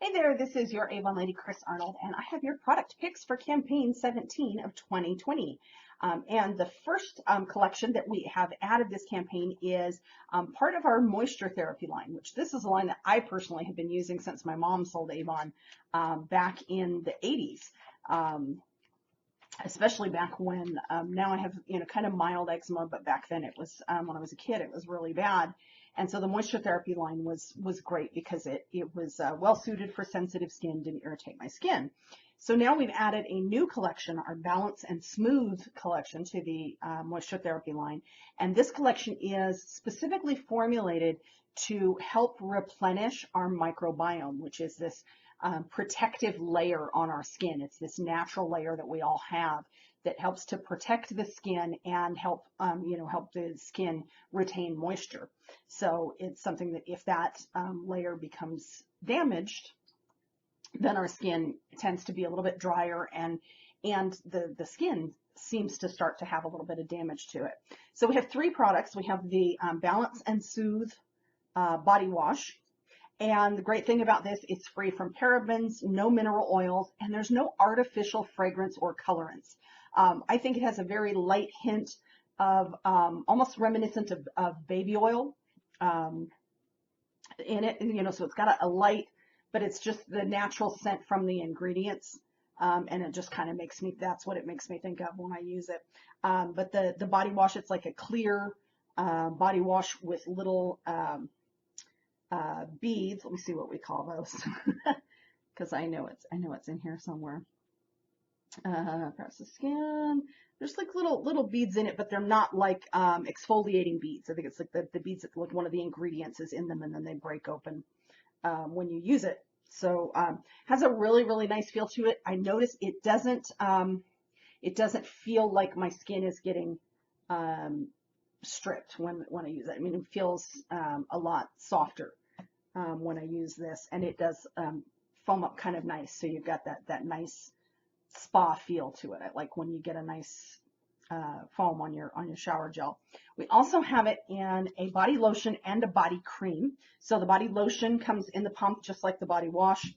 Hey there, this is your Avon Lady, Chris Arnold, and I have your product picks for campaign 17 of 2020. And the first collection that we have added this campaign is part of our moisture therapy line, which this is a line that I personally have been using since my mom sold Avon back in the 80s. Especially back when now I have kind of mild eczema, but back then it was when I was a kid it was really bad, and so the moisture therapy line was great because it was well suited for sensitive skin, didn't irritate my skin. So now we've added a new collection, our Balance and Smooth collection, to the moisture therapy line, and this collection is specifically formulated to help replenish our microbiome, which is this protective layer on our skin. It's this natural layer that we all have that helps to protect the skin and help the skin retain moisture. So it's something that if that layer becomes damaged, then our skin tends to be a little bit drier, and the skin seems to start to have a little bit of damage to it. So we have three products. We have the Balance and Soothe body wash. And the great thing about this, it's free from parabens, no mineral oils, and there's no artificial fragrance or colorants. I think it has a very light hint of almost reminiscent of baby oil in it. So it's got a light, but it's just the natural scent from the ingredients. And it just kind of that's what it makes me think of when I use it. But the body wash, it's like a clear body wash with little beads. Let me see what we call those, because I know it's in here somewhere. Press the skin. There's like little beads in it, but they're not like exfoliating beads. I think it's like the beads that like one of the ingredients is in them, and then they break open when you use it. So has a really nice feel to it. I notice it doesn't feel like my skin is getting stripped when I use it. I mean, it feels a lot softer when I use this, and it does foam up kind of nice. So you've got that nice spa feel to it. I like when you get a nice foam on your shower gel. We also have it in a body lotion and a body cream. So the body lotion comes in the pump just like the body wash.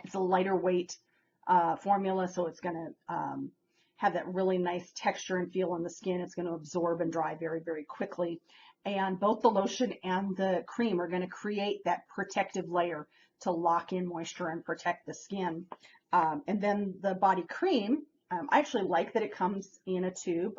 It's a lighter weight formula, so it's going to have that really nice texture and feel on the skin. It's going to absorb and dry very quickly. And both the lotion and the cream are going to create that protective layer to lock in moisture and protect the skin. And then the body cream, I actually like that it comes in a tube.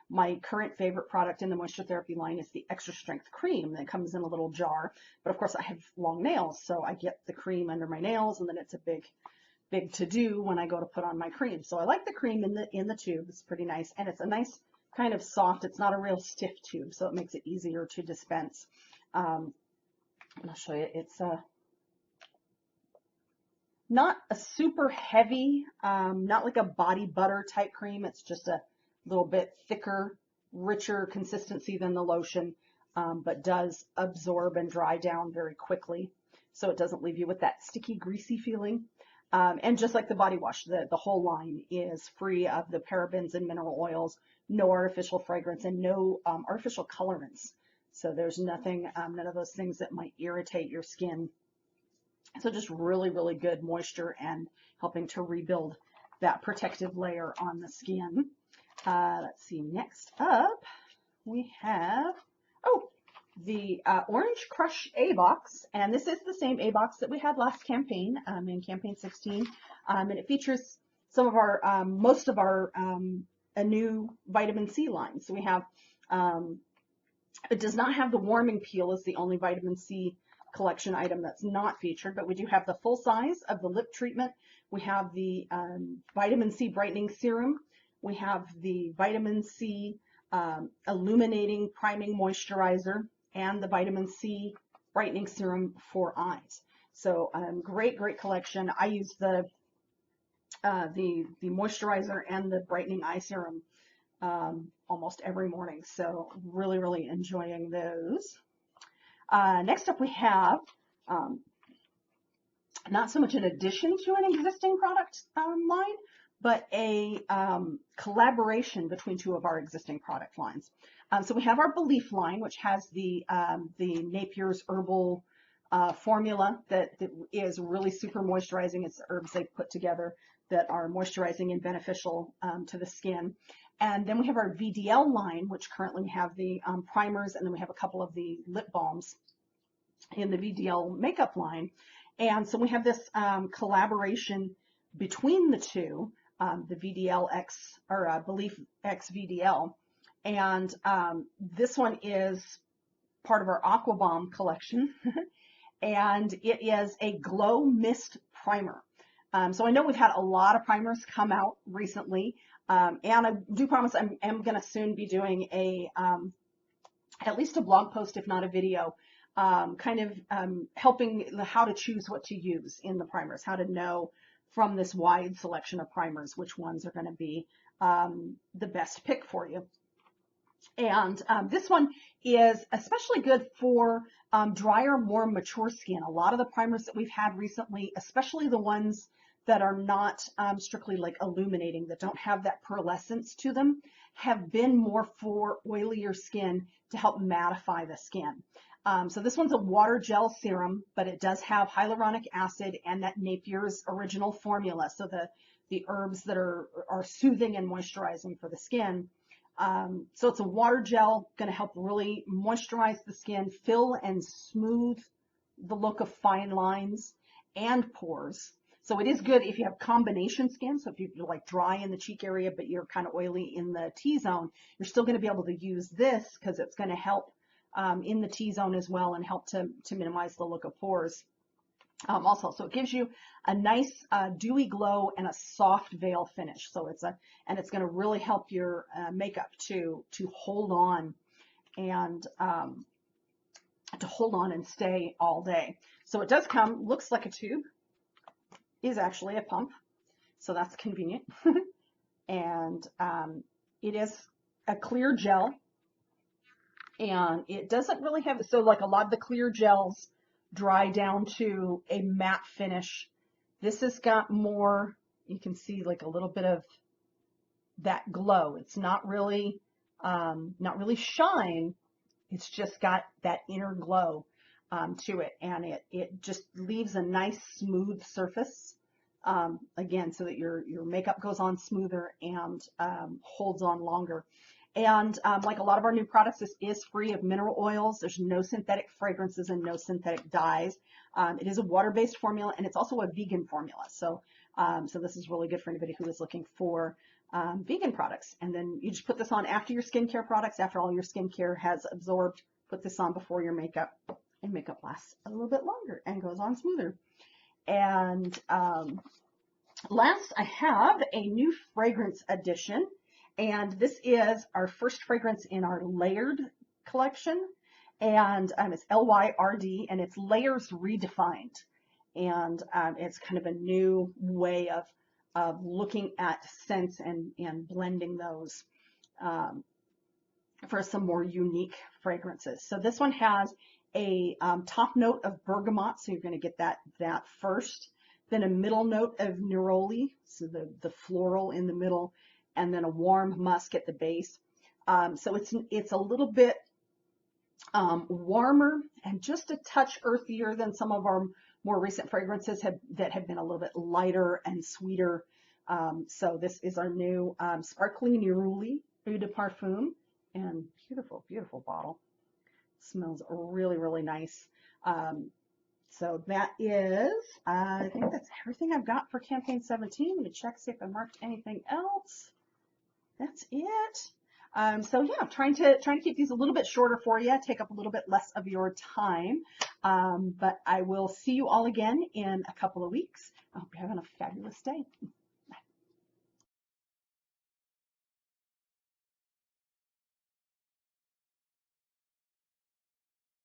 My current favorite product in the moisture therapy line is the extra strength cream that comes in a little jar. But of course I have long nails, so I get the cream under my nails, and then it's a big to do when I go to put on my cream. So I like the cream in the tube. It's pretty nice, and it's a nice kind of soft. It's not a real stiff tube, so it makes it easier to dispense. And I'll show you. It's not a super heavy, not like a body butter type cream. It's just a little bit thicker, richer consistency than the lotion, but does absorb and dry down very quickly, so it doesn't leave you with that sticky, greasy feeling. And just like the body wash, the whole line is free of the parabens and mineral oils, no artificial fragrance, and no artificial colorants. So there's nothing, none of those things that might irritate your skin. So just really good moisture and helping to rebuild that protective layer on the skin. Let's see, next up we have, the Orange Crush A box, and this is the same A box that we had last campaign, in campaign 16, and it features some of our, most of our, a new vitamin C line. So we have, it does not have the warming peel as the only vitamin C collection item that's not featured, but we do have the full size of the lip treatment. We have the vitamin C brightening serum. We have the vitamin C illuminating priming moisturizer, and the vitamin C brightening serum for eyes. So great collection. I use the moisturizer and the brightening eye serum almost every morning, so really enjoying those. Next up we have not so much an addition to an existing product line, but a collaboration between two of our existing product lines. So we have our Belif line, which has the Napier's Herbal formula that is really super moisturizing. It's the herbs they've put together that are moisturizing and beneficial to the skin. And then we have our VDL line, which currently we have the primers, and then we have a couple of the lip balms in the VDL makeup line. And so we have this collaboration between the two, the VDL X, or belif X VDL. And this one is part of our Aqua Bomb collection. And it is a glow mist primer. So I know we've had a lot of primers come out recently, and I do promise I am going to soon be doing at least a blog post, if not a video, helping how to choose what to use in the primers, how to know from this wide selection of primers which ones are going to be the best pick for you. And this one is especially good for drier, more mature skin. A lot of the primers that we've had recently, especially the ones that are not strictly like illuminating, that don't have that pearlescence to them, have been more for oilier skin to help mattify the skin. So this one's a water gel serum, but it does have hyaluronic acid and that Napier's original formula. So the herbs that are soothing and moisturizing for the skin. So it's a water gel, going to help really moisturize the skin, fill and smooth the look of fine lines and pores. So it is good if you have combination skin. So if you're like dry in the cheek area, but you're kind of oily in the T-zone, you're still going to be able to use this because it's going to help in the T-zone as well and help to minimize the look of pores. Also, so it gives you a nice dewy glow and a soft veil finish. So it's going to really help your makeup to hold on and stay all day. So it does come, looks like a tube, is actually a pump. So that's convenient. And it is a clear gel, and it doesn't really have, so like a lot of the clear gels dry down to a matte finish. This has got more, you can see like a little bit of that glow. It's not really shine. It's just got that inner glow to it, and it just leaves a nice smooth surface again, so that your makeup goes on smoother and holds on longer. And like a lot of our new products, this is free of mineral oils. There's no synthetic fragrances and no synthetic dyes. It is a water-based formula, and it's also a vegan formula. So, so this is really good for anybody who is looking for vegan products. And then you just put this on after your skincare products, after all your skincare has absorbed. Put this on before your makeup, and makeup lasts a little bit longer and goes on smoother. And last, I have a new fragrance addition. And this is our first fragrance in our LYRD collection, and it's LYRD, and it's Layers Redefined. And it's kind of a new way of looking at scents and blending those for some more unique fragrances. So this one has a top note of bergamot, so you're going to get that first, then a middle note of neroli, so the floral in the middle, and then a warm musk at the base. So it's a little bit warmer and just a touch earthier than some of our more recent fragrances that have been a little bit lighter and sweeter. So this is our new sparkly Neroli Eau de Parfum, and beautiful, beautiful bottle. Smells really, really nice. So that is, I think that's everything I've got for campaign 17. Let me check, see if I marked anything else. That's it. So yeah, I'm trying to keep these a little bit shorter for you, take up a little bit less of your time. But I will see you all again in a couple of weeks. I hope you're having a fabulous day.